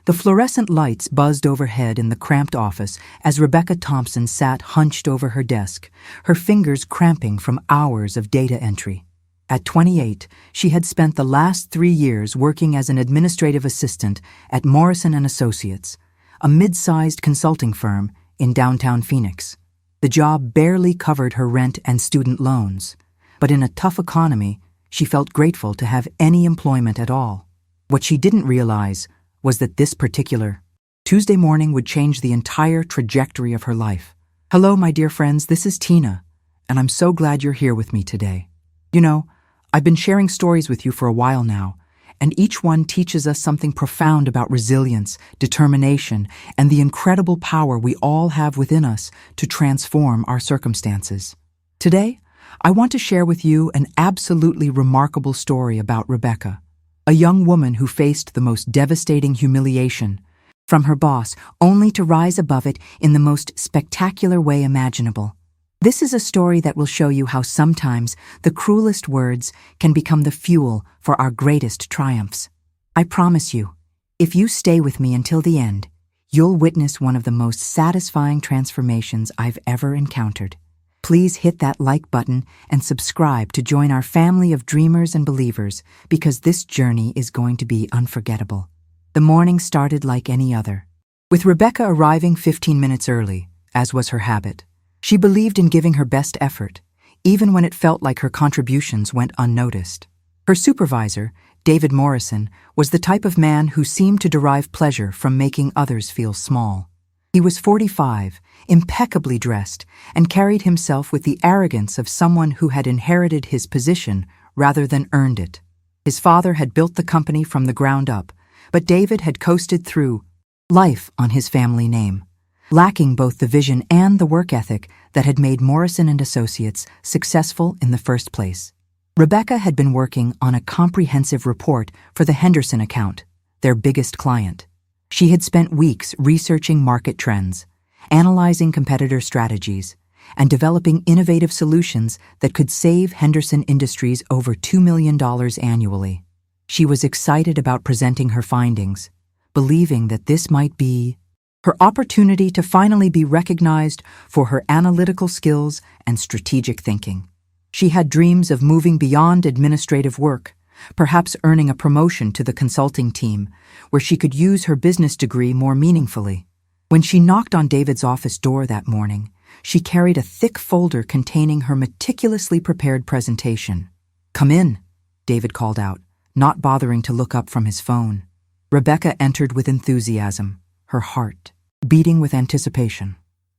The fluorescent lights buzzed overhead in the cramped office as Rebecca Thompson sat hunched over her desk, her fingers cramping from hours of data entry. At 28, she had spent the last 3 years working as an administrative assistant at Morrison & Associates, a mid-sized consulting firm in downtown Phoenix. The job barely covered her rent and student loans, but in a tough economy, she felt grateful to have any employment at all. What she didn't realize was that this particular Tuesday morning would change the entire trajectory of her life. Hello, my dear friends, this is Tina, and I'm so glad you're here with me today. You know, I've been sharing stories with you for a while now, and each one teaches us something profound about resilience, determination, and the incredible power we all have within us to transform our circumstances. Today, I want to share with you an absolutely remarkable story about Rebecca, a young woman who faced the most devastating humiliation from her boss, only to rise above it in the most spectacular way imaginable. This is a story that will show you how sometimes the cruelest words can become the fuel for our greatest triumphs. I promise you, if you stay with me until the end, you'll witness one of the most satisfying transformations I've ever encountered. Please hit that like button and subscribe to join our family of dreamers and believers, because this journey is going to be unforgettable. The morning started like any other, with Rebecca arriving 15 minutes early, as was her habit. She believed in giving her best effort, even when it felt like her contributions went unnoticed. Her supervisor, David Morrison, was the type of man who seemed to derive pleasure from making others feel small. He was 45, impeccably dressed, and carried himself with the arrogance of someone who had inherited his position rather than earned it. His father had built the company from the ground up, but David had coasted through life on his family name, lacking both the vision and the work ethic that had made Morrison & Associates successful in the first place. Rebecca had been working on a comprehensive report for the Henderson account, their biggest client. She had spent weeks researching market trends, analyzing competitor strategies, and developing innovative solutions that could save Henderson Industries over $2 million annually. She was excited about presenting her findings, believing that this might be her opportunity to finally be recognized for her analytical skills and strategic thinking. She had dreams of moving beyond administrative work, perhaps earning a promotion to the consulting team, where she could use her business degree more meaningfully. When she knocked on David's office door that morning, she carried a thick folder containing her meticulously prepared presentation. "Come in," David called out, not bothering to look up from his phone. Rebecca entered with enthusiasm, her heart beating with anticipation.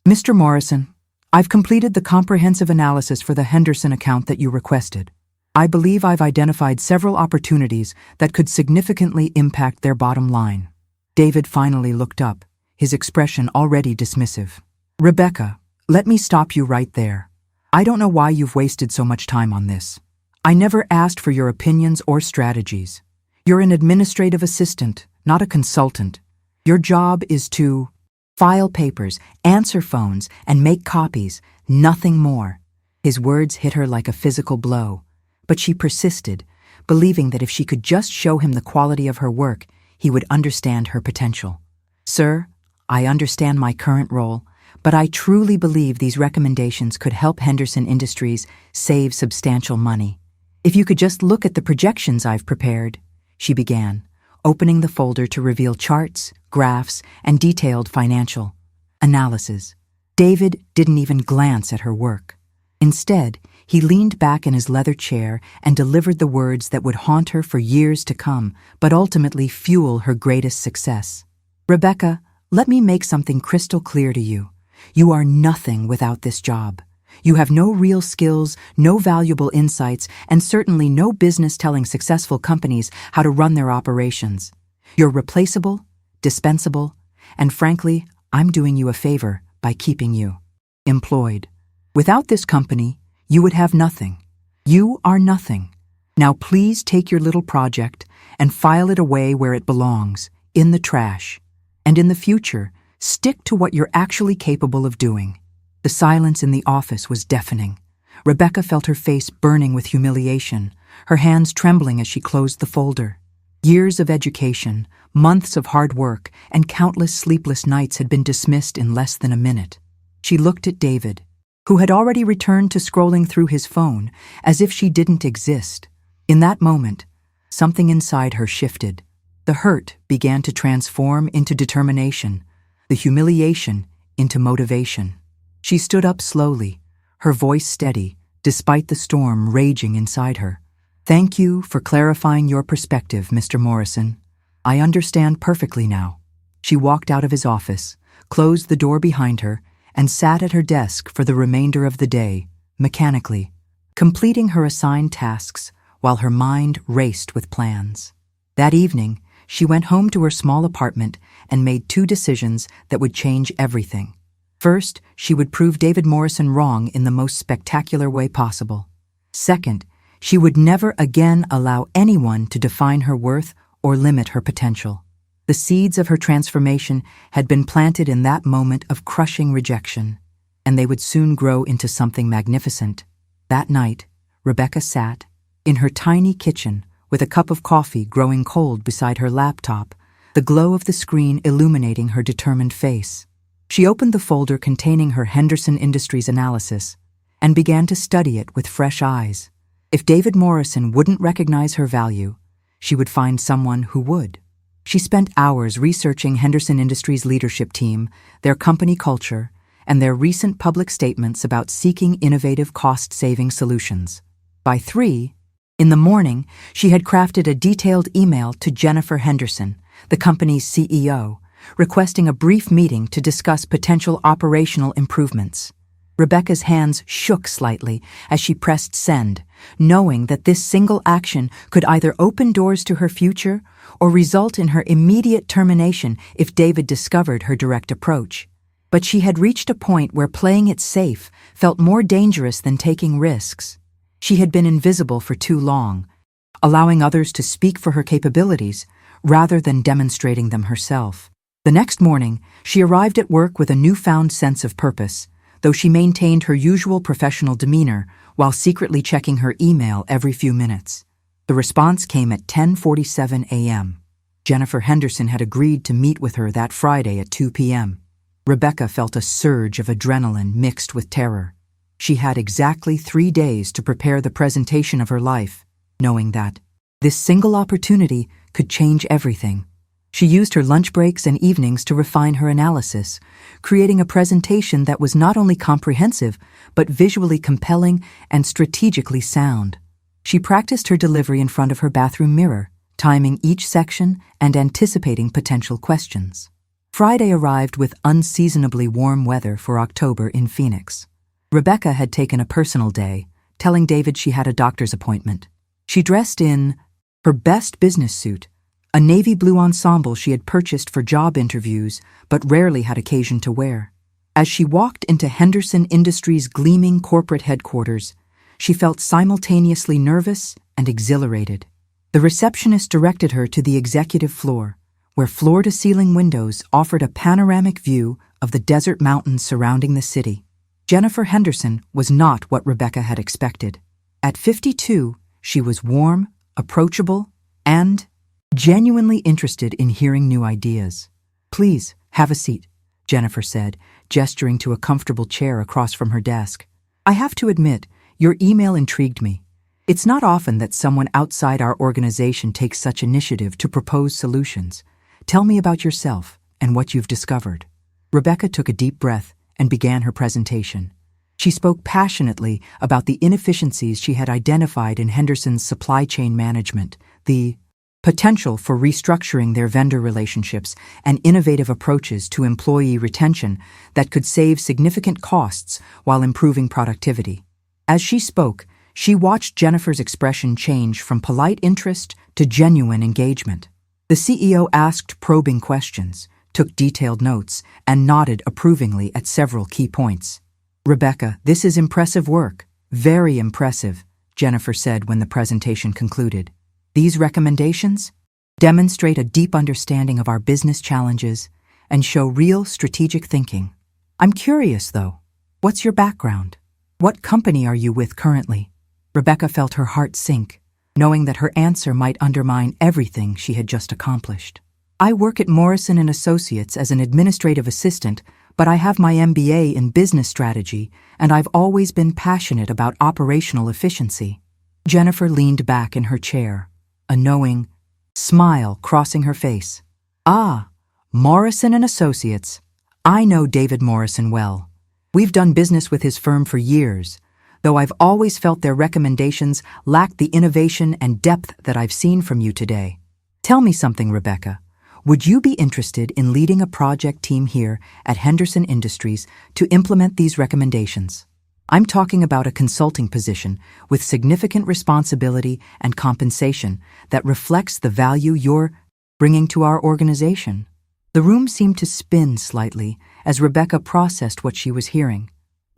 "Mr. Morrison, I've completed the comprehensive analysis for the Henderson account that you requested. I believe I've identified several opportunities that could significantly impact their bottom line." David finally looked up, his expression already dismissive. "Rebecca, let me stop you right there. I don't know why you've wasted so much time on this. I never asked for your opinions or strategies. You're an administrative assistant, not a consultant. Your job is to file papers, answer phones, and make copies, nothing more." His words hit her like a physical blow, but she persisted, believing that if she could just show him the quality of her work, he would understand her potential. "Sir, I understand my current role, but I truly believe these recommendations could help Henderson Industries save substantial money. If you could just look at the projections I've prepared," she began, opening the folder to reveal charts, graphs, and detailed financial analysis. David didn't even glance at her work. Instead, he leaned back in his leather chair and delivered the words that would haunt her for years to come, but ultimately fuel her greatest success. "Rebecca, let me make something crystal clear to you. You are nothing without this job. You have no real skills, no valuable insights, and certainly no business telling successful companies how to run their operations. You're replaceable, dispensable, and frankly, I'm doing you a favor by keeping you employed. Without this company, you would have nothing. You are nothing. Now please take your little project and file it away where it belongs, in the trash. And in the future, stick to what you're actually capable of doing." The silence in the office was deafening. Rebecca felt her face burning with humiliation, her hands trembling as she closed the folder. Years of education, months of hard work, and countless sleepless nights had been dismissed in less than a minute. She looked at David, who had already returned to scrolling through his phone, as if she didn't exist. In that moment, something inside her shifted. The hurt began to transform into determination, the humiliation into motivation. She stood up slowly, her voice steady, despite the storm raging inside her. "Thank you for clarifying your perspective, Mr. Morrison. I understand perfectly now." She walked out of his office, closed the door behind her, and sat at her desk for the remainder of the day, mechanically, completing her assigned tasks while her mind raced with plans. That evening, she went home to her small apartment and made 2 decisions that would change everything. First, she would prove David Morrison wrong in the most spectacular way possible. Second, she would never again allow anyone to define her worth or limit her potential. The seeds of her transformation had been planted in that moment of crushing rejection, and they would soon grow into something magnificent. That night, Rebecca sat in her tiny kitchen with a cup of coffee growing cold beside her laptop, the glow of the screen illuminating her determined face. She opened the folder containing her Henderson Industries analysis and began to study it with fresh eyes. If David Morrison wouldn't recognize her value, she would find someone who would. She spent hours researching Henderson Industries' leadership team, their company culture, and their recent public statements about seeking innovative cost-saving solutions. By 3 in the morning, she had crafted a detailed email to Jennifer Henderson, the company's CEO, requesting a brief meeting to discuss potential operational improvements. Rebecca's hands shook slightly as she pressed send, knowing that this single action could either open doors to her future or result in her immediate termination if David discovered her direct approach. But she had reached a point where playing it safe felt more dangerous than taking risks. She had been invisible for too long, allowing others to speak for her capabilities rather than demonstrating them herself. The next morning, she arrived at work with a newfound sense of purpose, though she maintained her usual professional demeanor while secretly checking her email every few minutes. The response came at 10:47 a.m. Jennifer Henderson had agreed to meet with her that Friday at 2 p.m. Rebecca felt a surge of adrenaline mixed with terror. She had exactly 3 days to prepare the presentation of her life, knowing that this single opportunity could change everything. She used her lunch breaks and evenings to refine her analysis, creating a presentation that was not only comprehensive, but visually compelling and strategically sound. She practiced her delivery in front of her bathroom mirror, timing each section and anticipating potential questions. Friday arrived with unseasonably warm weather for October in Phoenix. Rebecca had taken a personal day, telling David she had a doctor's appointment. She dressed in her best business suit, a navy blue ensemble she had purchased for job interviews but rarely had occasion to wear. As she walked into Henderson Industries' gleaming corporate headquarters, she felt simultaneously nervous and exhilarated. The receptionist directed her to the executive floor, where floor-to-ceiling windows offered a panoramic view of the desert mountains surrounding the city. Jennifer Henderson was not what Rebecca had expected. At 52, she was warm, approachable, and genuinely interested in hearing new ideas. "Please, have a seat," Jennifer said, gesturing to a comfortable chair across from her desk. "I have to admit, your email intrigued me. It's not often that someone outside our organization takes such initiative to propose solutions. Tell me about yourself and what you've discovered." Rebecca took a deep breath and began her presentation. She spoke passionately about the inefficiencies she had identified in Henderson's supply chain management, the potential for restructuring their vendor relationships, and innovative approaches to employee retention that could save significant costs while improving productivity. As she spoke, she watched Jennifer's expression change from polite interest to genuine engagement. The CEO asked probing questions, took detailed notes, and nodded approvingly at several key points. "Rebecca, this is impressive work. Very impressive," Jennifer said when the presentation concluded. "These recommendations demonstrate a deep understanding of our business challenges and show real strategic thinking. I'm curious, though, what's your background? What company are you with currently?" Rebecca felt her heart sink. knowing that her answer might undermine everything she had just accomplished. I work at Morrison & Associates as an administrative assistant, but I have my MBA in business strategy, and I've always been passionate about operational efficiency. Jennifer leaned back in her chair, a knowing smile crossing her face. Ah, Morrison & Associates. I know David Morrison well. We've done business with his firm for years, though I've always felt their recommendations lacked the innovation and depth that I've seen from you today. Tell me something, Rebecca. Would you be interested in leading a project team here at Henderson Industries to implement these recommendations? I'm talking about a consulting position with significant responsibility and compensation that reflects the value you're bringing to our organization. The room seemed to spin slightly as Rebecca processed what she was hearing.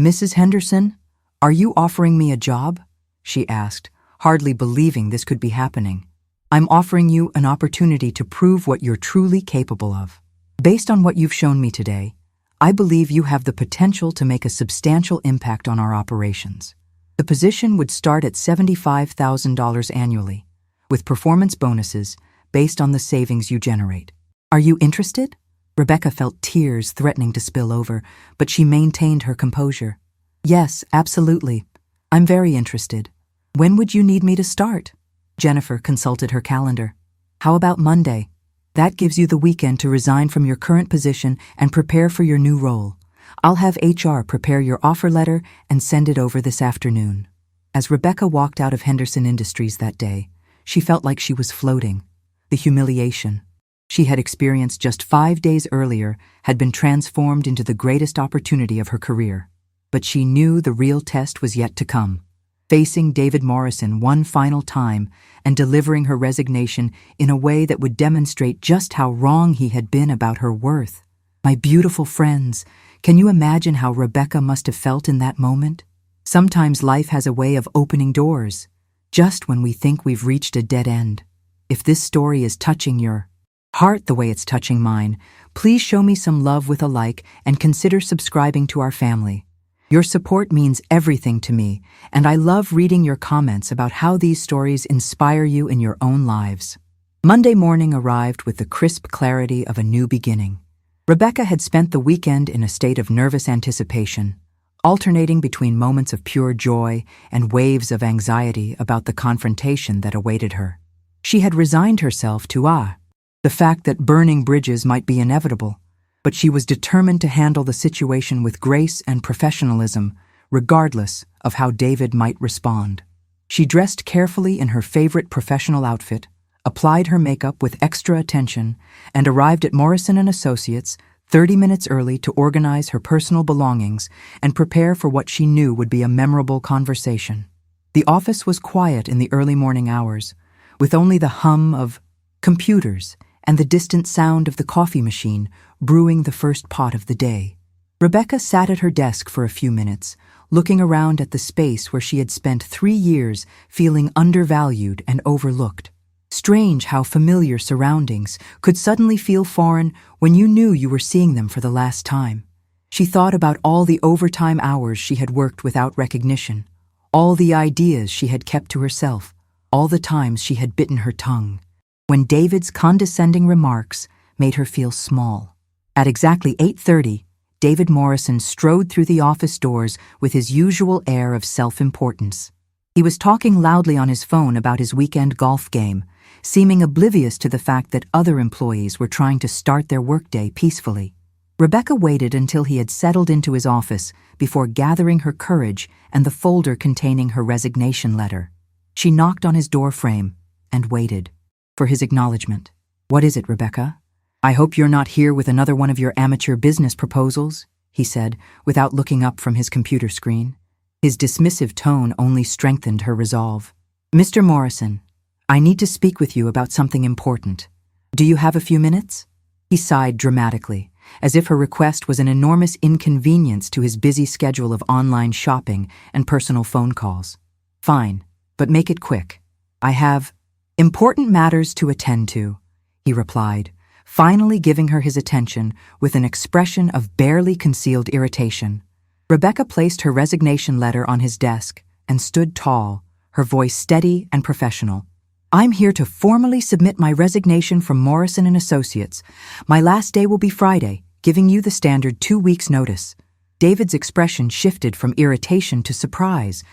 Mrs. Henderson, are you offering me a job? She asked, hardly believing this could be happening. I'm offering you an opportunity to prove what you're truly capable of. Based on what you've shown me today, I believe you have the potential to make a substantial impact on our operations. The position would start at $75,000 annually, with performance bonuses based on the savings you generate. Are you interested? Rebecca felt tears threatening to spill over, but she maintained her composure. Yes, absolutely. I'm very interested. When would you need me to start? Jennifer consulted her calendar. How about Monday? That gives you the weekend to resign from your current position and prepare for your new role. I'll have HR prepare your offer letter and send it over this afternoon. As Rebecca walked out of Henderson Industries that day, she felt like she was floating. The humiliation she had experienced just 5 days earlier had been transformed into the greatest opportunity of her career. But she knew the real test was yet to come. Facing David Morrison one final time and delivering her resignation in a way that would demonstrate just how wrong he had been about her worth. My beautiful friends, can you imagine how Rebecca must have felt in that moment? Sometimes life has a way of opening doors, just when we think we've reached a dead end. If this story is touching your heart the way it's touching mine, please show me some love with a like and consider subscribing to our family. Your support means everything to me, and I love reading your comments about how these stories inspire you in your own lives. Monday morning arrived with the crisp clarity of a new beginning. Rebecca had spent the weekend in a state of nervous anticipation, alternating between moments of pure joy and waves of anxiety about the confrontation that awaited her. She had resigned herself to the fact that burning bridges might be inevitable, but she was determined to handle the situation with grace and professionalism, regardless of how David might respond. She dressed carefully in her favorite professional outfit, applied her makeup with extra attention, and arrived at Morrison & Associates 30 minutes early to organize her personal belongings and prepare for what she knew would be a memorable conversation. The office was quiet in the early morning hours, with only the hum of computers and the distant sound of the coffee machine brewing the first pot of the day. Rebecca sat at her desk for a few minutes, looking around at the space where she had spent 3 years feeling undervalued and overlooked. Strange how familiar surroundings could suddenly feel foreign when you knew you were seeing them for the last time. She thought about all the overtime hours she had worked without recognition, all the ideas she had kept to herself, all the times she had bitten her tongue, when David's condescending remarks made her feel small. At exactly 8:30, David Morrison strode through the office doors with his usual air of self-importance. He was talking loudly on his phone about his weekend golf game, seeming oblivious to the fact that other employees were trying to start their workday peacefully. Rebecca waited until he had settled into his office before gathering her courage and the folder containing her resignation letter. She knocked on his door frame and waited for his acknowledgement. "What is it, Rebecca? I hope you're not here with another one of your amateur business proposals," he said, without looking up from his computer screen. His dismissive tone only strengthened her resolve. "Mr. Morrison, I need to speak with you about something important. Do you have a few minutes?" He sighed dramatically, as if her request was an enormous inconvenience to his busy schedule of online shopping and personal phone calls. "Fine, but make it quick. I have important matters to attend to," he replied, finally giving her his attention with an expression of barely concealed irritation. Rebecca placed her resignation letter on his desk and stood tall, her voice steady and professional. "I'm here to formally submit my resignation from Morrison & Associates. My last day will be Friday, giving you the standard 2 weeks' notice." David's expression shifted from irritation to surprise,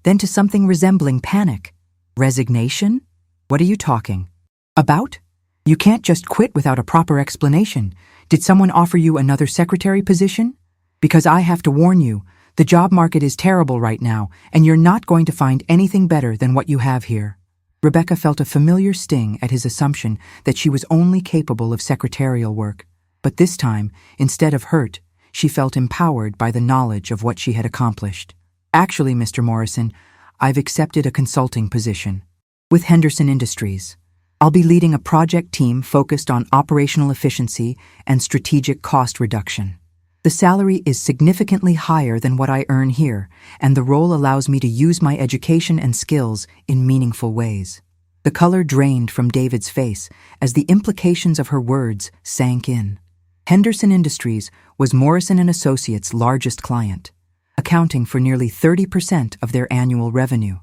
then to something resembling panic. "Resignation? What are you talking about? You can't just quit without a proper explanation. Did someone offer you another secretary position? Because I have to warn you, the job market is terrible right now, and you're not going to find anything better than what you have here." Rebecca felt a familiar sting at his assumption that she was only capable of secretarial work. But this time, instead of hurt, she felt empowered by the knowledge of what she had accomplished. "Actually, Mr. Morrison, I've accepted a consulting position with Henderson Industries. I'll be leading a project team focused on operational efficiency and strategic cost reduction. The salary is significantly higher than what I earn here, and the role allows me to use my education and skills in meaningful ways." The color drained from David's face as the implications of her words sank in. Henderson Industries was Morrison & Associates' largest client, accounting for nearly 30% of their annual revenue.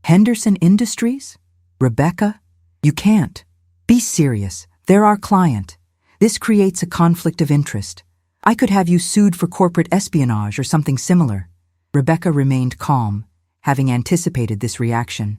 "Henderson Industries? Rebecca, you can't. Be serious. They're our client. This creates a conflict of interest. I could have you sued for corporate espionage or something similar." Rebecca remained calm, having anticipated this reaction.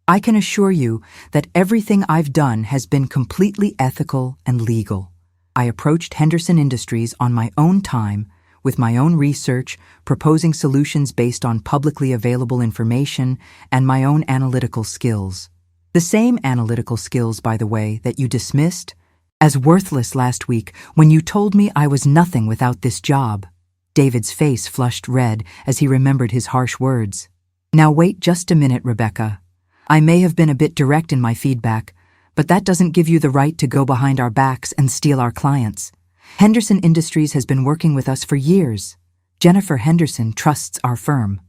"I can assure you that everything I've done has been completely ethical and legal. I approached Henderson Industries on my own time, with my own research, proposing solutions based on publicly available information and my own analytical skills. The same analytical skills, by the way, that you dismissed as worthless last week when you told me I was nothing without this job." David's face flushed red as he remembered his harsh words. "Now wait just a minute, Rebecca. I may have been a bit direct in my feedback, but that doesn't give you the right to go behind our backs and steal our clients. Henderson Industries has been working with us for years. Jennifer Henderson trusts our firm."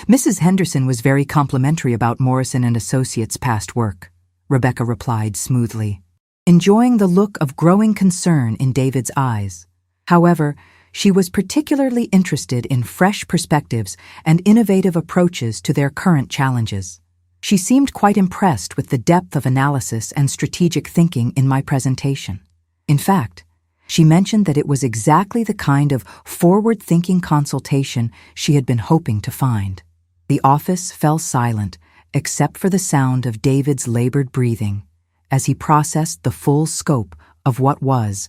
"Mrs. Henderson was very complimentary about Morrison & Associates' past work," Rebecca replied smoothly, enjoying the look of growing concern in David's eyes. However, she was particularly interested in fresh perspectives and innovative approaches to their current challenges. She seemed quite impressed with the depth of analysis and strategic thinking in my presentation. In fact, she mentioned that it was exactly the kind of forward-thinking consultation she had been hoping to find. The office fell silent, except for the sound of David's labored breathing, as he processed the full scope of what was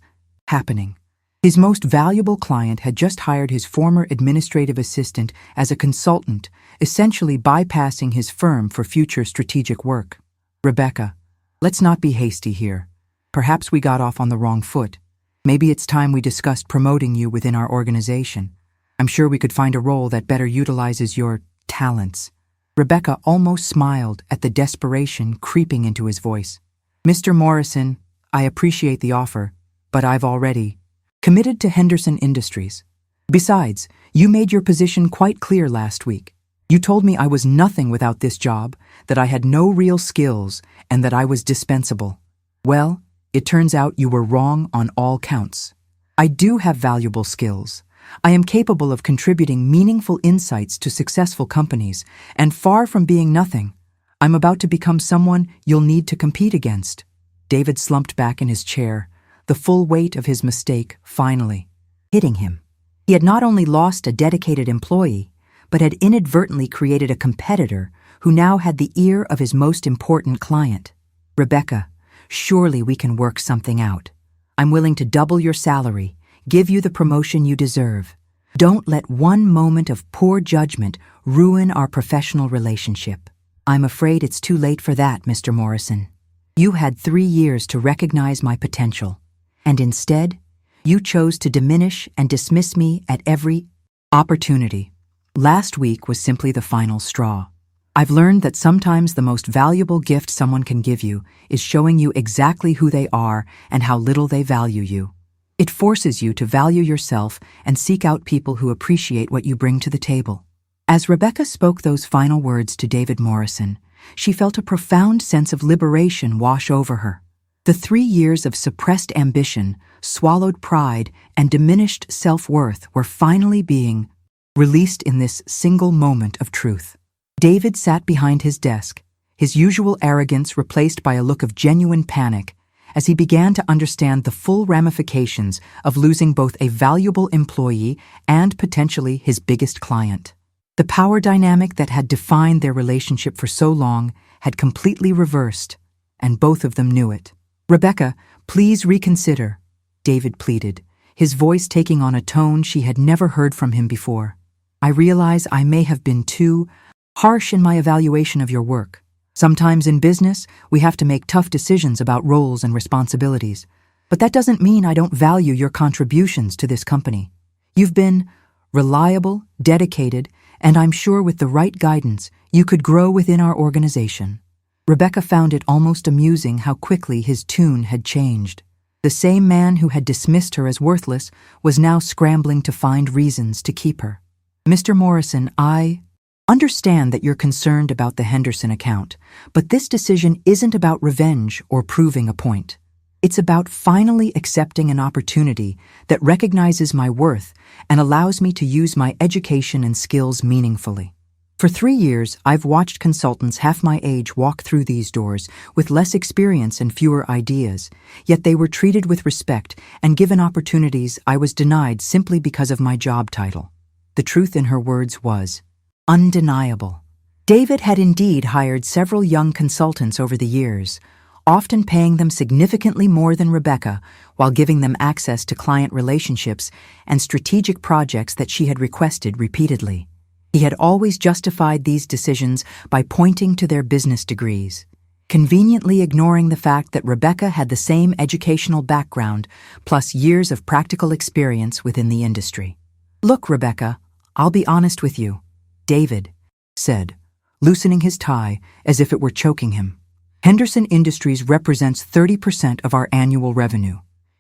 happening. His most valuable client had just hired his former administrative assistant as a consultant, essentially bypassing his firm for future strategic work. "Rebecca, let's not be hasty here. Perhaps we got off on the wrong foot. Maybe it's time we discussed promoting you within our organization. I'm sure we could find a role that better utilizes your talents." Rebecca almost smiled at the desperation creeping into his voice. "Mr. Morrison, I appreciate the offer, but I've already committed to Henderson Industries. Besides, you made your position quite clear last week. You told me I was nothing without this job, that I had no real skills, and that I was dispensable. Well, it turns out you were wrong on all counts. I do have valuable skills. I am capable of contributing meaningful insights to successful companies, and far from being nothing, I'm about to become someone you'll need to compete against." David slumped back in his chair, the full weight of his mistake finally hitting him. He had not only lost a dedicated employee, but had inadvertently created a competitor who now had the ear of his most important client. "Rebecca, surely we can work something out. I'm willing to double your salary, give you the promotion you deserve. Don't let one moment of poor judgment ruin our professional relationship." "I'm afraid it's too late for that, Mr. Morrison. You had 3 years to recognize my potential, and instead, you chose to diminish and dismiss me at every opportunity. Last week was simply the final straw. I've learned that sometimes the most valuable gift someone can give you is showing you exactly who they are and how little they value you. It forces you to value yourself and seek out people who appreciate what you bring to the table." As Rebecca spoke those final words to David Morrison, she felt a profound sense of liberation wash over her. The 3 years of suppressed ambition, swallowed pride, and diminished self-worth were finally being released in this single moment of truth. David sat behind his desk, his usual arrogance replaced by a look of genuine panic as he began to understand the full ramifications of losing both a valuable employee and potentially his biggest client. The power dynamic that had defined their relationship for so long had completely reversed, and both of them knew it. "Rebecca, please reconsider," David pleaded, his voice taking on a tone she had never heard from him before. "I realize I may have been too harsh in my evaluation of your work. Sometimes in business, we have to make tough decisions about roles and responsibilities. But that doesn't mean I don't value your contributions to this company. You've been reliable, dedicated, and I'm sure with the right guidance, you could grow within our organization." Rebecca found it almost amusing how quickly his tune had changed. The same man who had dismissed her as worthless was now scrambling to find reasons to keep her. "Mr. Morrison, I understand that you're concerned about the Henderson account, but this decision isn't about revenge or proving a point. It's about finally accepting an opportunity that recognizes my worth and allows me to use my education and skills meaningfully. For 3 years, I've watched consultants half my age walk through these doors with less experience and fewer ideas, yet they were treated with respect and given opportunities I was denied simply because of my job title." The truth in her words was undeniable. David had indeed hired several young consultants over the years, often paying them significantly more than Rebecca while giving them access to client relationships and strategic projects that she had requested repeatedly. He had always justified these decisions by pointing to their business degrees, conveniently ignoring the fact that Rebecca had the same educational background plus years of practical experience within the industry. "Look, Rebecca, I'll be honest with you," David said, loosening his tie as if it were choking him. "Henderson Industries represents 30% of our annual revenue.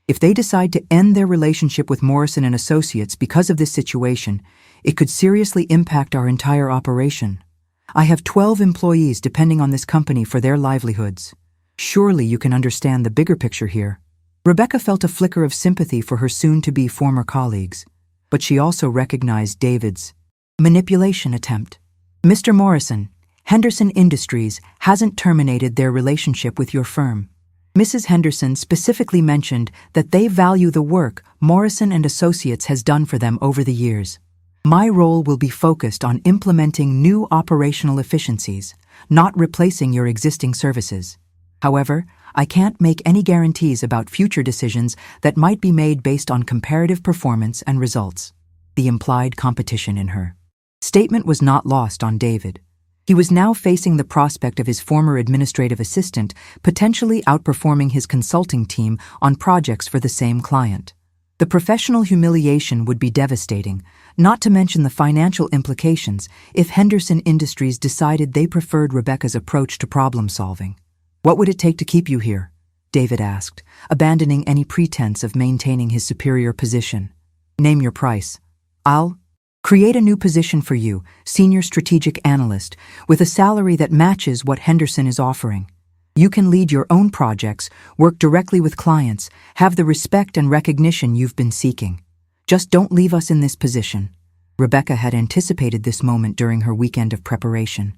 If they decide to end their relationship with Morrison and Associates because of this situation, it could seriously impact our entire operation. I have 12 employees depending on this company for their livelihoods. Surely you can understand the bigger picture here." Rebecca felt a flicker of sympathy for her soon-to-be former colleagues, but she also recognized David's manipulation attempt. "Mr. Morrison, Henderson Industries hasn't terminated their relationship with your firm. Mrs. Henderson specifically mentioned that they value the work Morrison and Associates has done for them over the years. My role will be focused on implementing new operational efficiencies, not replacing your existing services. However, I can't make any guarantees about future decisions that might be made based on comparative performance and results." The implied competition in her statement was not lost on David. He was now facing the prospect of his former administrative assistant potentially outperforming his consulting team on projects for the same client. The professional humiliation would be devastating, not to mention the financial implications if Henderson Industries decided they preferred Rebecca's approach to problem solving. "What would it take to keep you here?" David asked, abandoning any pretense of maintaining his superior position. "Name your price. I'll create a new position for you, Senior Strategic Analyst, with a salary that matches what Henderson is offering. You can lead your own projects, work directly with clients, have the respect and recognition you've been seeking. Just don't leave us in this position." Rebecca had anticipated this moment during her weekend of preparation,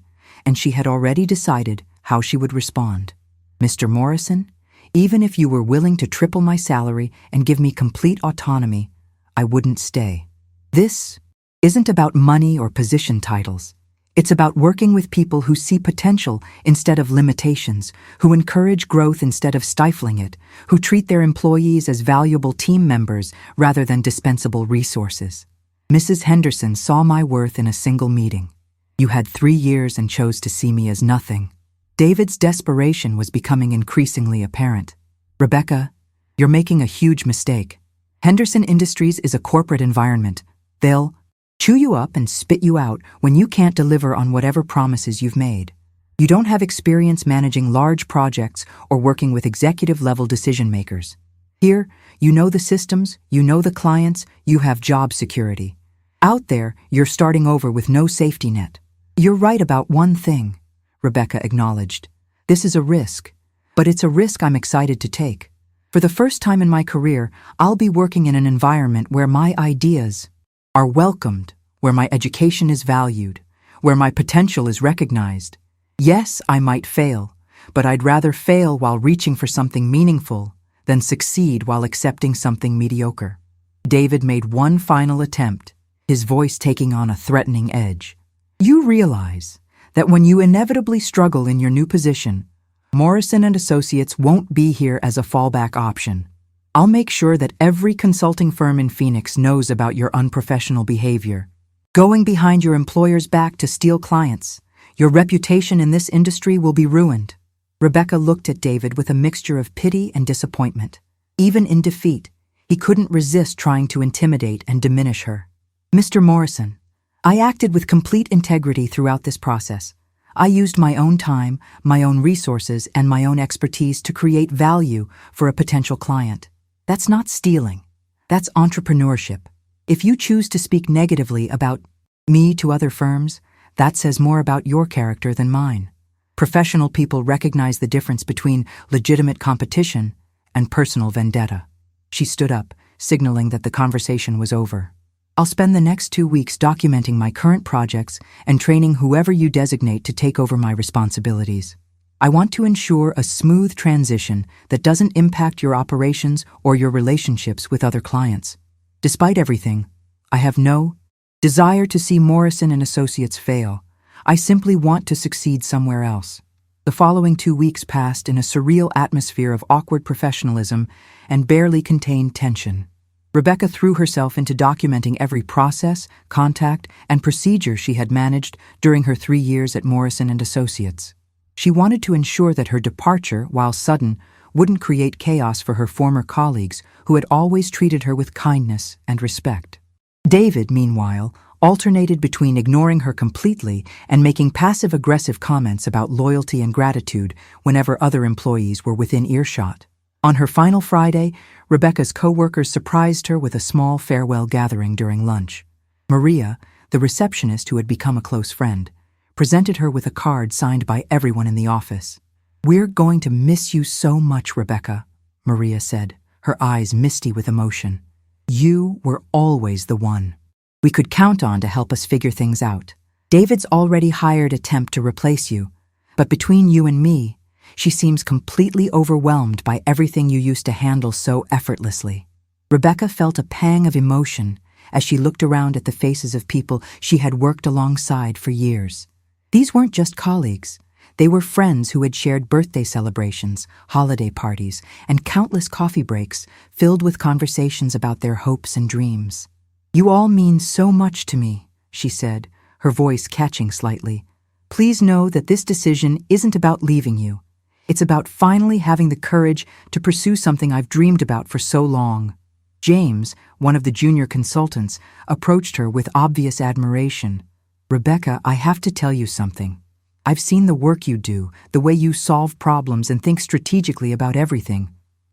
and she had already decided how she would respond. "Mr. Morrison, even if you were willing to triple my salary and give me complete autonomy, I wouldn't stay. This isn't about money or position titles. It's about working with people who see potential instead of limitations, who encourage growth instead of stifling it, who treat their employees as valuable team members rather than dispensable resources. Mrs. Henderson saw my worth in a single meeting. You had 3 years and chose to see me as nothing." David's desperation was becoming increasingly apparent. "Rebecca, you're making a huge mistake. Henderson Industries is a corporate environment. They'll chew you up and spit you out when you can't deliver on whatever promises you've made. You don't have experience managing large projects or working with executive-level decision-makers. Here, you know the systems, you know the clients, you have job security. Out there, you're starting over with no safety net." "You're right about one thing," Rebecca acknowledged. "This is a risk, but it's a risk I'm excited to take. For the first time in my career, I'll be working in an environment where my ideas are welcomed, where my education is valued, where my potential is recognized. Yes, I might fail, but I'd rather fail while reaching for something meaningful than succeed while accepting something mediocre. David made one final attempt, his voice taking on a threatening edge. You realize that when you inevitably struggle in your new position, Morrison and Associates won't be here as a fallback option. I'll make sure that every consulting firm in Phoenix knows about your unprofessional behavior. Going behind your employer's back to steal clients, your reputation in this industry will be ruined. Rebecca looked at David with a mixture of pity and disappointment. Even in defeat, he couldn't resist trying to intimidate and diminish her. Mr. Morrison, I acted with complete integrity throughout this process. I used my own time, my own resources, and my own expertise to create value for a potential client. That's not stealing. That's entrepreneurship. If you choose to speak negatively about me to other firms, that says more about your character than mine. Professional people recognize the difference between legitimate competition and personal vendetta. She stood up, signaling that the conversation was over. I'll spend the next 2 weeks documenting my current projects and training whoever you designate to take over my responsibilities. I want to ensure a smooth transition that doesn't impact your operations or your relationships with other clients. Despite everything, I have no desire to see Morrison and Associates fail. I simply want to succeed somewhere else. The following 2 weeks passed in a surreal atmosphere of awkward professionalism and barely contained tension. Rebecca threw herself into documenting every process, contact, and procedure she had managed during her 3 years at Morrison and Associates. She wanted to ensure that her departure, while sudden, wouldn't create chaos for her former colleagues who had always treated her with kindness and respect. David, meanwhile, alternated between ignoring her completely and making passive-aggressive comments about loyalty and gratitude whenever other employees were within earshot. On her final Friday, Rebecca's co-workers surprised her with a small farewell gathering during lunch. Maria, the receptionist who had become a close friend, presented her with a card signed by everyone in the office. "We're going to miss you so much, Rebecca," Maria said, her eyes misty with emotion. "You were always the one we could count on to help us figure things out. David's already hired a temp to replace you, but between you and me, she seems completely overwhelmed by everything you used to handle so effortlessly." Rebecca felt a pang of emotion as she looked around at the faces of people she had worked alongside for years. These weren't just colleagues. They were friends who had shared birthday celebrations, holiday parties, and countless coffee breaks filled with conversations about their hopes and dreams. "You all mean so much to me," she said, her voice catching slightly. "Please know that this decision isn't about leaving you. It's about finally having the courage to pursue something I've dreamed about for so long." James, one of the junior consultants, approached her with obvious admiration. "Rebecca, I have to tell you something. I've seen the work you do, the way you solve problems and think strategically about everything.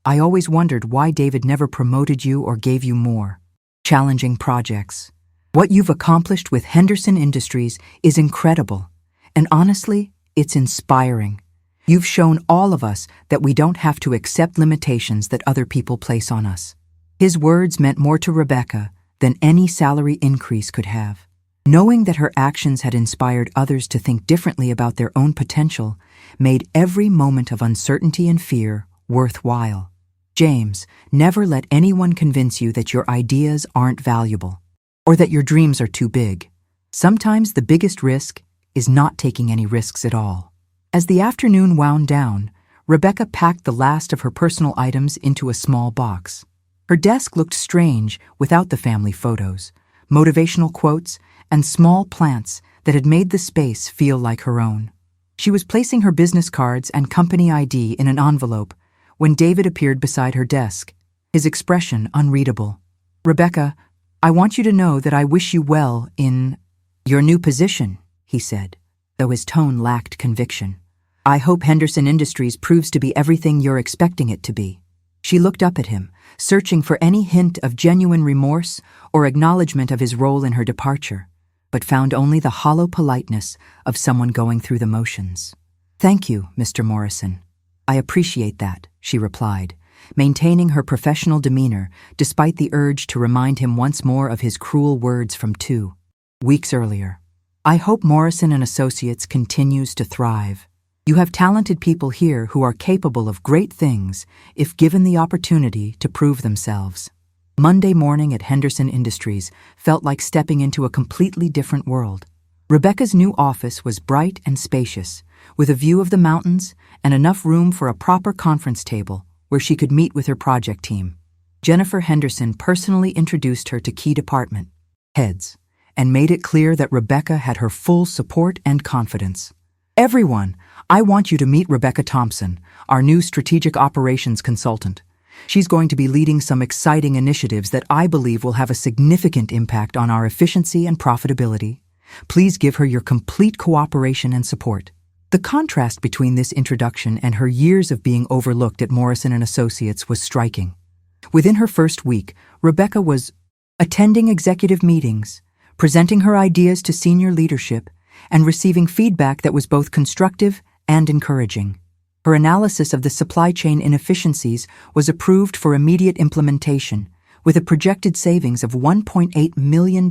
I always wondered why David never promoted you or gave you more challenging projects. What you've accomplished with Henderson Industries is incredible, and honestly, it's inspiring. You've shown all of us that we don't have to accept limitations that other people place on us." His words meant more to Rebecca than any salary increase could have. Knowing that her actions had inspired others to think differently about their own potential made every moment of uncertainty and fear worthwhile. James, never let anyone convince you that your ideas aren't valuable or that your dreams are too big. Sometimes the biggest risk is not taking any risks at all. As the afternoon wound down, Rebecca packed the last of her personal items into a small box. Her desk looked strange without the family photos, motivational quotes, and small plants that had made the space feel like her own. She was placing her business cards and company ID in an envelope when David appeared beside her desk, his expression unreadable. "Rebecca, I want you to know that I wish you well in your new position," he said, though his tone lacked conviction. "I hope Henderson Industries proves to be everything you're expecting it to be." She looked up at him, searching for any hint of genuine remorse or acknowledgement of his role in her departure, but found only the hollow politeness of someone going through the motions. "Thank you, Mr. Morrison. I appreciate that," she replied, maintaining her professional demeanor despite the urge to remind him once more of his cruel words from 2 weeks earlier. I hope Morrison and Associates continues to thrive. You have talented people here who are capable of great things if given the opportunity to prove themselves. Monday morning at Henderson Industries felt like stepping into a completely different world. Rebecca's new office was bright and spacious, with a view of the mountains and enough room for a proper conference table where she could meet with her project team. Jennifer Henderson personally introduced her to key department heads and made it clear that Rebecca had her full support and confidence. Everyone, I want you to meet Rebecca Thompson, our new strategic operations consultant. She's going to be leading some exciting initiatives that I believe will have a significant impact on our efficiency and profitability. Please give her your complete cooperation and support. The contrast between this introduction and her years of being overlooked at Morrison & Associates was striking. Within her first week, Rebecca was attending executive meetings, presenting her ideas to senior leadership, and receiving feedback that was both constructive and encouraging. Her analysis of the supply chain inefficiencies was approved for immediate implementation, with a projected savings of $1.8 million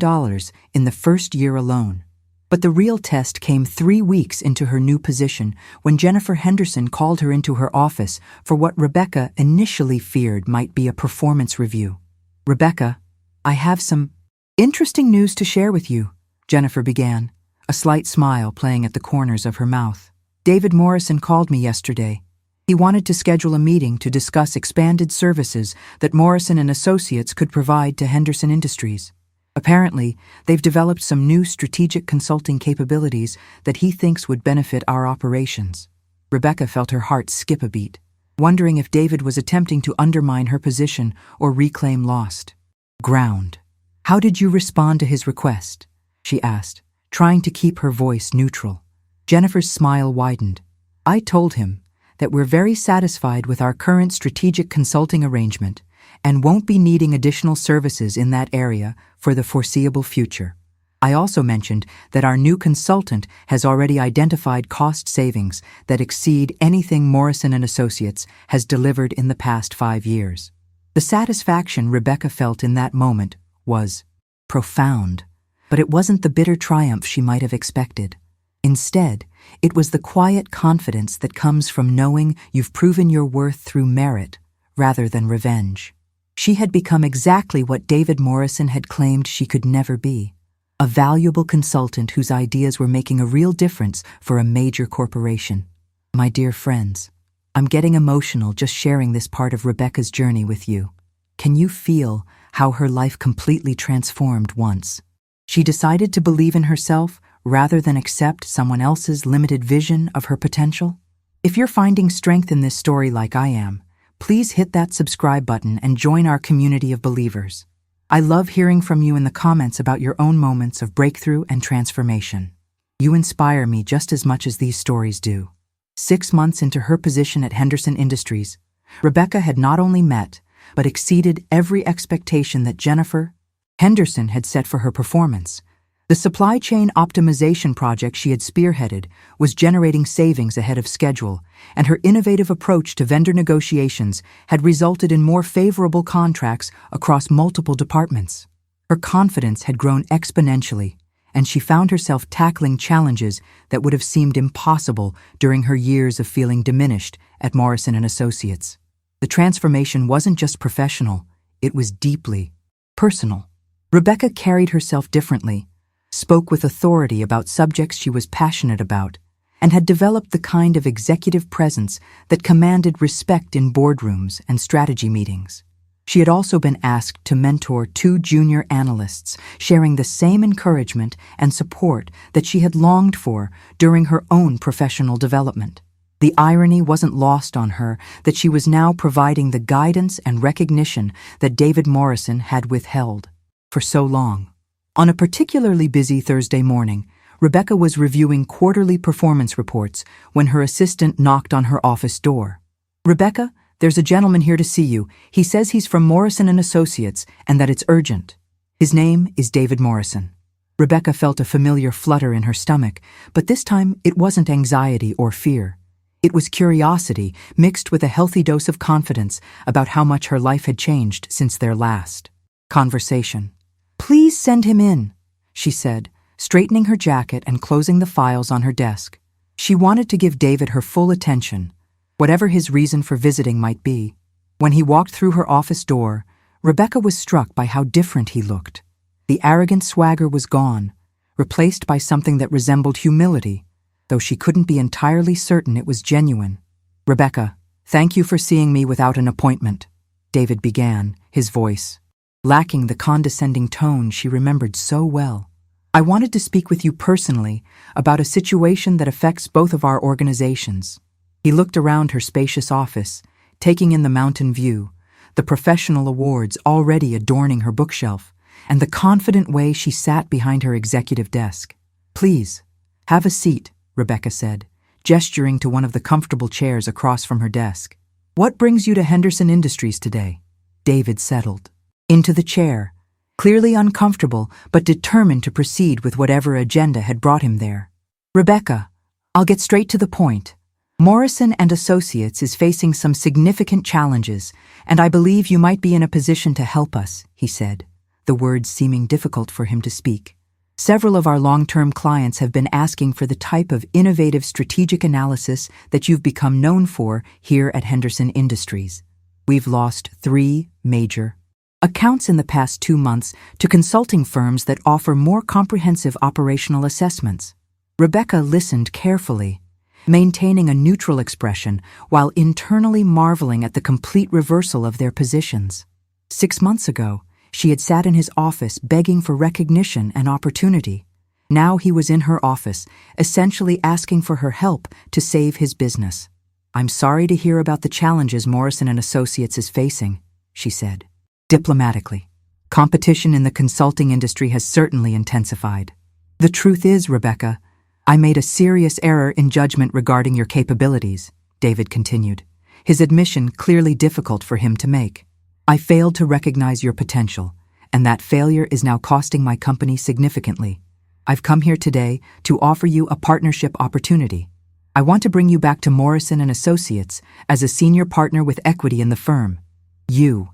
in the first year alone. But the real test came 3 weeks into her new position when Jennifer Henderson called her into her office for what Rebecca initially feared might be a performance review. "Rebecca, I have some interesting news to share with you," Jennifer began, a slight smile playing at the corners of her mouth. "David Morrison called me yesterday. He wanted to schedule a meeting to discuss expanded services that Morrison & Associates could provide to Henderson Industries. Apparently, they've developed some new strategic consulting capabilities that he thinks would benefit our operations." Rebecca felt her heart skip a beat, wondering if David was attempting to undermine her position or reclaim lost ground. "How did you respond to his request?" she asked, trying to keep her voice neutral. Jennifer's smile widened. "I told him that we're very satisfied with our current strategic consulting arrangement and won't be needing additional services in that area for the foreseeable future. I also mentioned that our new consultant has already identified cost savings that exceed anything Morrison & Associates has delivered in the past 5 years." The satisfaction Rebecca felt in that moment was profound, but it wasn't the bitter triumph she might have expected. Instead, it was the quiet confidence that comes from knowing you've proven your worth through merit rather than revenge. She had become exactly what David Morrison had claimed she could never be, a valuable consultant whose ideas were making a real difference for a major corporation. My dear friends, I'm getting emotional just sharing this part of Rebecca's journey with you. Can you feel how her life completely transformed once she decided to believe in herself rather than accept someone else's limited vision of her potential? If you're finding strength in this story like I am, please hit that subscribe button and join our community of believers. I love hearing from you in the comments about your own moments of breakthrough and transformation. You inspire me just as much as these stories do. 6 months into her position at Henderson Industries, Rebecca had not only met, but exceeded every expectation that Jennifer Henderson had set for her performance. The supply chain optimization project she had spearheaded was generating savings ahead of schedule, and her innovative approach to vendor negotiations had resulted in more favorable contracts across multiple departments. Her confidence had grown exponentially, and she found herself tackling challenges that would have seemed impossible during her years of feeling diminished at Morrison & Associates. The transformation wasn't just professional, it was deeply personal. Rebecca carried herself differently, spoke with authority about subjects she was passionate about, and had developed the kind of executive presence that commanded respect in boardrooms and strategy meetings. She had also been asked to mentor 2 junior analysts, sharing the same encouragement and support that she had longed for during her own professional development. The irony wasn't lost on her that she was now providing the guidance and recognition that David Morrison had withheld for so long. On a particularly busy Thursday morning, Rebecca was reviewing quarterly performance reports when her assistant knocked on her office door. "Rebecca, there's a gentleman here to see you. He says he's from Morrison & Associates and that it's urgent. His name is David Morrison." Rebecca felt a familiar flutter in her stomach, but this time it wasn't anxiety or fear. It was curiosity mixed with a healthy dose of confidence about how much her life had changed since their last conversation. "Please send him in," she said, straightening her jacket and closing the files on her desk. She wanted to give David her full attention, whatever his reason for visiting might be. When he walked through her office door, Rebecca was struck by how different he looked. The arrogant swagger was gone, replaced by something that resembled humility, though she couldn't be entirely certain it was genuine. "Rebecca, thank you for seeing me without an appointment," David began, his voice lacking the condescending tone she remembered so well. "I wanted to speak with you personally about a situation that affects both of our organizations." He looked around her spacious office, taking in the mountain view, the professional awards already adorning her bookshelf, and the confident way she sat behind her executive desk. "Please, have a seat," Rebecca said, gesturing to one of the comfortable chairs across from her desk. "What brings you to Henderson Industries today?" David settled into the chair, clearly uncomfortable but determined to proceed with whatever agenda had brought him there. "Rebecca, I'll get straight to the point. Morrison and Associates is facing some significant challenges, and I believe you might be in a position to help us," he said, the words seeming difficult for him to speak. "Several of our long-term clients have been asking for the type of innovative strategic analysis that you've become known for here at Henderson Industries. We've lost 3 major accounts in the past 2 months to consulting firms that offer more comprehensive operational assessments." Rebecca listened carefully, maintaining a neutral expression while internally marveling at the complete reversal of their positions. 6 months ago, she had sat in his office begging for recognition and opportunity. Now he was in her office, essentially asking for her help to save his business. "I'm sorry to hear about the challenges Morrison and Associates is facing," she said, diplomatically. "Competition in the consulting industry has certainly intensified. The truth is, Rebecca, I made a serious error in judgment regarding your capabilities," David continued, his admission clearly difficult for him to make. "I failed to recognize your potential, and that failure is now costing my company significantly. I've come here today to offer you a partnership opportunity. I want to bring you back to Morrison and Associates as a senior partner with equity in the firm. You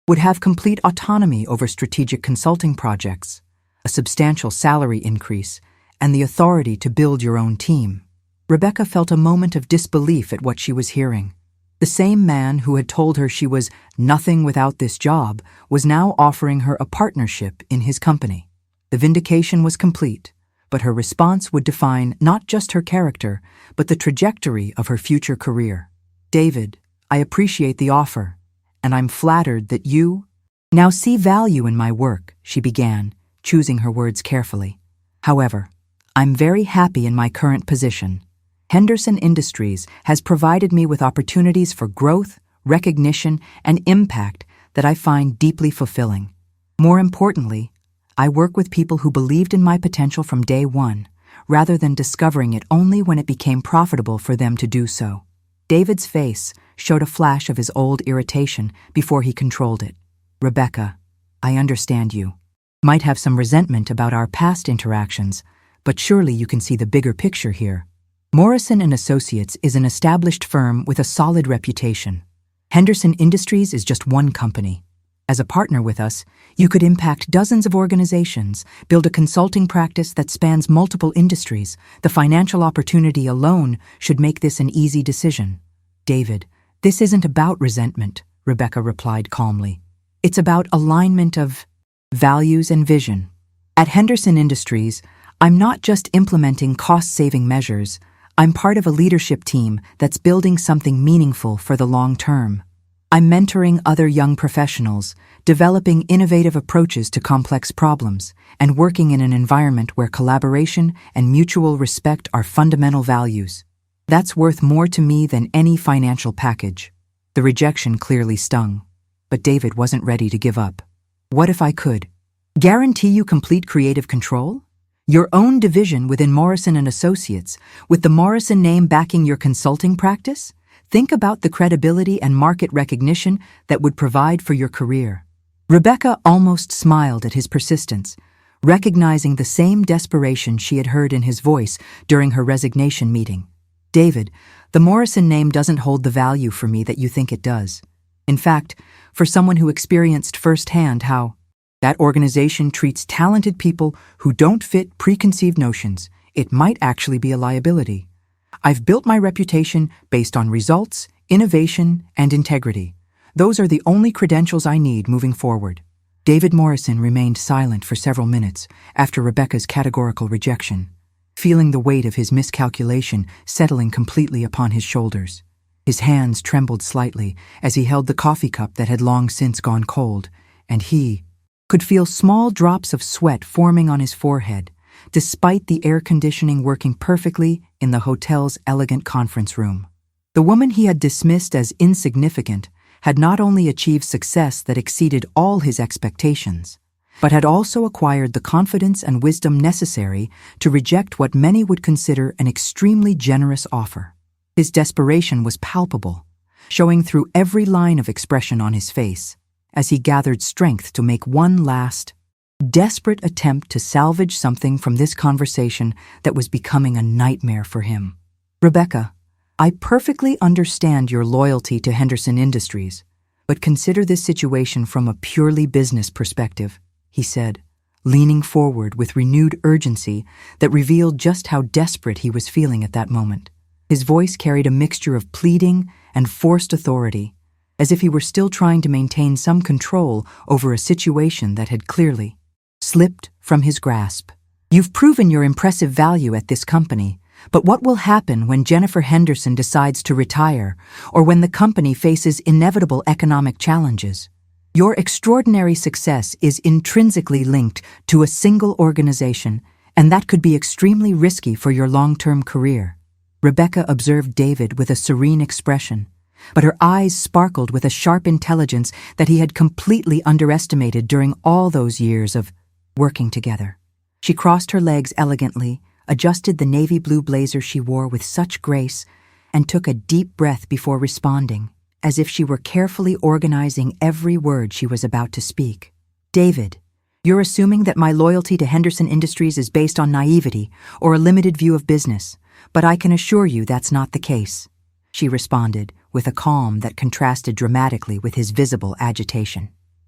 would have complete autonomy over strategic consulting projects, a substantial salary increase, and the authority to build your own team." Rebecca felt a moment of disbelief at what she was hearing. The same man who had told her she was nothing without this job was now offering her a partnership in his company. The vindication was complete, but her response would define not just her character, but the trajectory of her future career. "David, I appreciate the offer, and I'm flattered that you now see value in my work," she began, choosing her words carefully. "However, I'm very happy in my current position. Henderson Industries has provided me with opportunities for growth, recognition, and impact that I find deeply fulfilling. More importantly, I work with people who believed in my potential from day one, rather than discovering it only when it became profitable for them to do so." David's face showed a flash of his old irritation before he controlled it. "Rebecca, I understand you might have some resentment about our past interactions, but surely you can see the bigger picture here. Morrison and Associates is an established firm with a solid reputation. Henderson Industries is just one company. As a partner with us, you could impact dozens of organizations, build a consulting practice that spans multiple industries. The financial opportunity alone should make this an easy decision." "David, this isn't about resentment," Rebecca replied calmly. "It's about alignment of values and vision. At Henderson Industries, I'm not just implementing cost-saving measures. I'm part of a leadership team that's building something meaningful for the long term. I'm mentoring other young professionals, developing innovative approaches to complex problems, and working in an environment where collaboration and mutual respect are fundamental values. That's worth more to me than any financial package." The rejection clearly stung, but David wasn't ready to give up. "What if I could guarantee you complete creative control? Your own division within Morrison and Associates, with the Morrison name backing your consulting practice? Think about the credibility and market recognition that would provide for your career." Rebecca almost smiled at his persistence, recognizing the same desperation she had heard in his voice during her resignation meeting. "David, the Morrison name doesn't hold the value for me that you think it does. In fact, for someone who experienced firsthand how That organization treats talented people who don't fit preconceived notions. It might actually be a liability. I've built my reputation based on results, innovation, and integrity. Those are the only credentials I need moving forward. David Morrison remained silent for several minutes after Rebecca's categorical rejection, feeling the weight of his miscalculation settling completely upon his shoulders. His hands trembled slightly as he held the coffee cup that had long since gone cold, and he could feel small drops of sweat forming on his forehead, despite the air conditioning working perfectly in the hotel's elegant conference room. The woman he had dismissed as insignificant had not only achieved success that exceeded all his expectations, but had also acquired the confidence and wisdom necessary to reject what many would consider an extremely generous offer. His desperation was palpable, showing through every line of expression on his face, as he gathered strength to make one last, desperate attempt to salvage something from this conversation that was becoming a nightmare for him. "Rebecca, I perfectly understand your loyalty to Henderson Industries, but consider this situation from a purely business perspective," he said, leaning forward with renewed urgency that revealed just how desperate he was feeling at that moment. His voice carried a mixture of pleading and forced authority, as if he were still trying to maintain some control over a situation that had clearly slipped from his grasp. "You've proven your impressive value at this company, but what will happen when Jennifer Henderson decides to retire or when the company faces inevitable economic challenges? Your extraordinary success is intrinsically linked to a single organization, and that could be extremely risky for your long-term career." Rebecca observed David with a serene expression, but her eyes sparkled with a sharp intelligence that he had completely underestimated during all those years of working together. She crossed her legs elegantly, adjusted the navy blue blazer she wore with such grace, and took a deep breath before responding, as if she were carefully organizing every word she was about to speak. "David, you're assuming that my loyalty to Henderson Industries is based on naivety or a limited view of business, but I can assure you that's not the case," she responded, with a calm that contrasted dramatically with his visible agitation.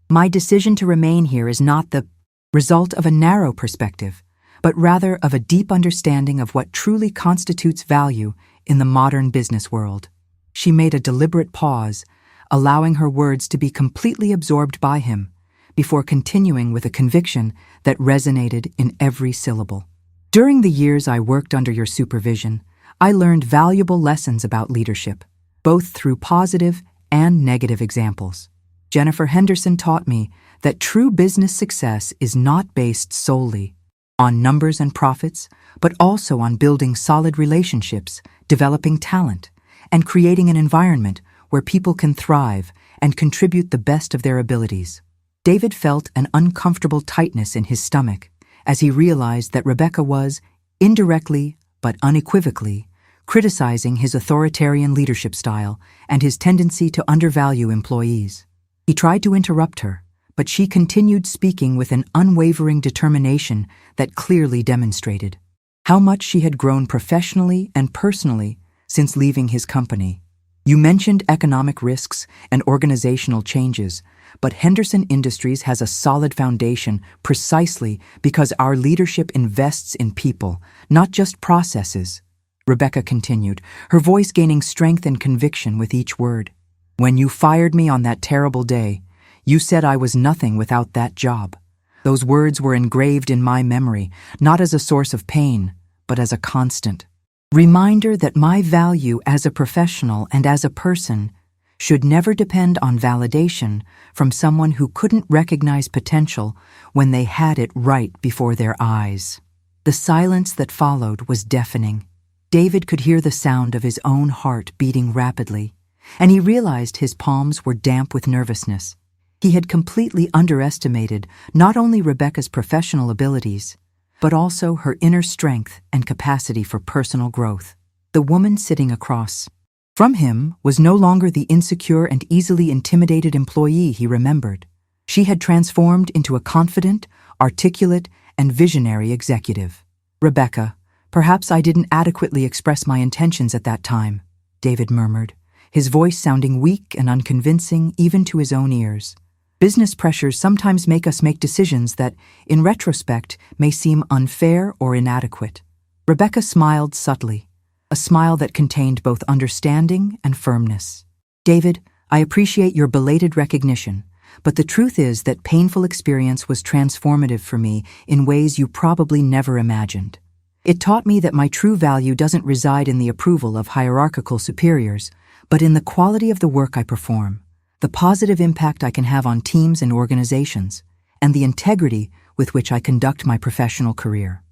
"My decision to remain here is not the result of a narrow perspective, but rather of a deep understanding of what truly constitutes value in the modern business world." She made a deliberate pause, allowing her words to be completely absorbed by him, before continuing with a conviction that resonated in every syllable. "During the years I worked under your supervision, I learned valuable lessons about leadership, both through positive and negative examples. Jennifer Henderson taught me that true business success is not based solely on numbers and profits, but also on building solid relationships, developing talent, and creating an environment where people can thrive and contribute the best of their abilities." David felt an uncomfortable tightness in his stomach as he realized that Rebecca was, indirectly but unequivocally, criticizing his authoritarian leadership style and his tendency to undervalue employees. He tried to interrupt her, but she continued speaking with an unwavering determination that clearly demonstrated how much she had grown professionally and personally since leaving his company. "You mentioned economic risks and organizational changes, but Henderson Industries has a solid foundation precisely because our leadership invests in people, not just processes," Rebecca continued, her voice gaining strength and conviction with each word. "When you fired me on that terrible day, you said I was nothing without that job. Those words were engraved in my memory, not as a source of pain, but as a constant reminder that my value as a professional and as a person should never depend on validation from someone who couldn't recognize potential when they had it right before their eyes." The silence that followed was deafening. David could hear the sound of his own heart beating rapidly, and he realized his palms were damp with nervousness. He had completely underestimated not only Rebecca's professional abilities, but also her inner strength and capacity for personal growth. The woman sitting across from him was no longer the insecure and easily intimidated employee he remembered. She had transformed into a confident, articulate, and visionary executive. "Rebecca, perhaps I didn't adequately express my intentions at that time," David murmured, his voice sounding weak and unconvincing even to his own ears. Business pressures sometimes make us make decisions that, in retrospect, may seem unfair or inadequate. Rebecca smiled subtly, a smile that contained both understanding and firmness. David, I appreciate your belated recognition, but the truth is that painful experience was transformative for me in ways you probably never imagined. It taught me that my true value doesn't reside in the approval of hierarchical superiors, but in the quality of the work I perform, the positive impact I can have on teams and organizations, and the integrity with which I conduct my professional career.